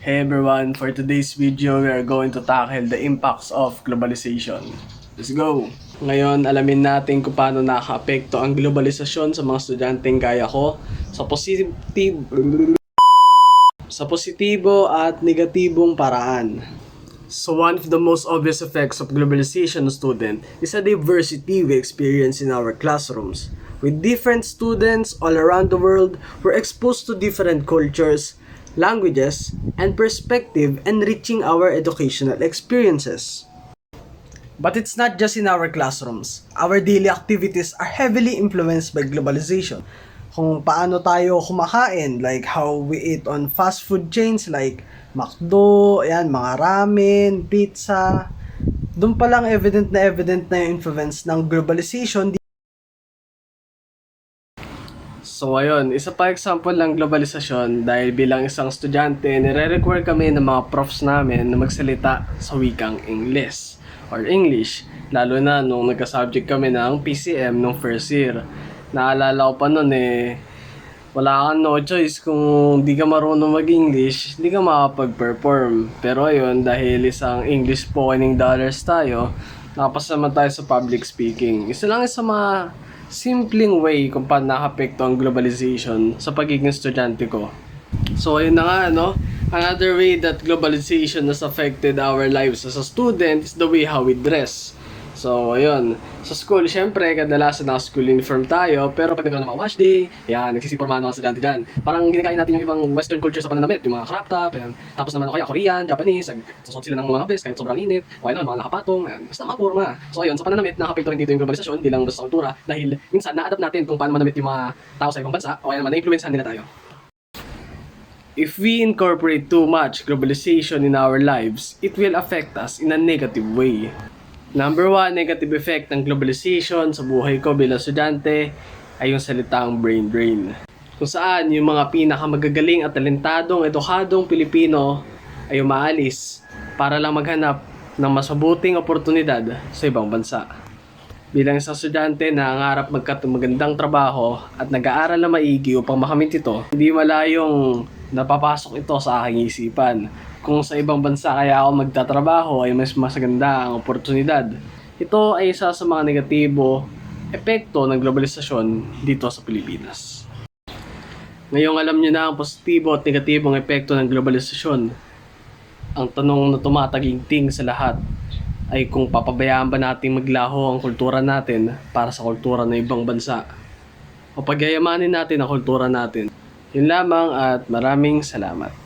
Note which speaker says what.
Speaker 1: Hey everyone, for today's video, we are going to tackle the impacts of globalization. Let's go! Ngayon, alamin natin kung paano nakaka-apekto ang globalisasyon sa mga estudyanteng gaya ko sa positibo at negatibong paraan. So one of the most obvious effects of globalization of student is the diversity we experience in our classrooms. With different students all around the world, we're exposed to different cultures, languages, and perspective, enriching our educational experiences. But it's not just in our classrooms. Our daily activities are heavily influenced by globalization. Kung paano tayo kumakain, like how we eat on fast food chains like McDo, ayan, mga ramen, pizza. Doon pa lang evident na yung influence ng globalization. So ayun, isa pa example ng globalisasyon dahil bilang isang estudyante, nire-require kami ng mga profs namin na magsalita sa wikang English or English, lalo na nung nagka-subject kami ng PCM nung first year. Naalala ko pa nun wala kang no choice kung di ka marunong mag-English, di ka makapag-perform. Pero ayun, dahil isang English spoiling dollars tayo, nakapasa naman tayo sa public speaking. Isa lang sa mga simpleng way kung paano nakapekto ang globalization sa pagiging estudyante ko. So ayun na nga, another way that globalization has affected our lives as a student is the way how we dress. So ayun, sa school, syempre, kadalasan na school uniform tayo, pero pag nagkaroon ng mga wash day, yan, nagsisipormahan mga estudyante dyan. Parang ginakain natin yung ibang western culture sa pananamit, yung mga crop top, yan. Tapos naman kaya Korean, Japanese, susot sila ng mga vest kahit sobrang init, o ayun, mga nakapatong, yan. Basta mga porma. So ayun, sa pananamit, nakapekto rin dito yung globalisasyon, di lang basta sa kultura, dahil minsan na-adapt natin kung paano manamit yung mga tao sa ibang bansa, o ayun naman, na-influencehan nila tayo. If we incorporate too much globalization in our lives, it will affect us in a negative way. Number 1, negative effect ng globalization sa buhay ko bilang estudyante ay yung salitang brain drain. Kung saan yung mga pinakamagagaling at talentadong, edukadong Pilipino ay umaalis para lang maghanap ng mas mabuting oportunidad sa ibang bansa. Bilang isang estudyante na nangarap magandang trabaho at nag-aaral na maigi upang makamit ito, hindi malayong napapasok ito sa aking isipan. Kung sa ibang bansa kaya ako magtatrabaho ay mas masaganda ang oportunidad. Ito ay isa sa mga negatibo epekto ng globalisasyon dito sa Pilipinas. Ngayong alam nyo na ang positibo at negatibong epekto ng globalisasyon, ang tanong na tumataginting sa lahat ay kung papabayaan ba natin maglaho ang kultura natin para sa kultura ng ibang bansa o pagyayamanin natin ang kultura natin. Yun lamang at maraming salamat.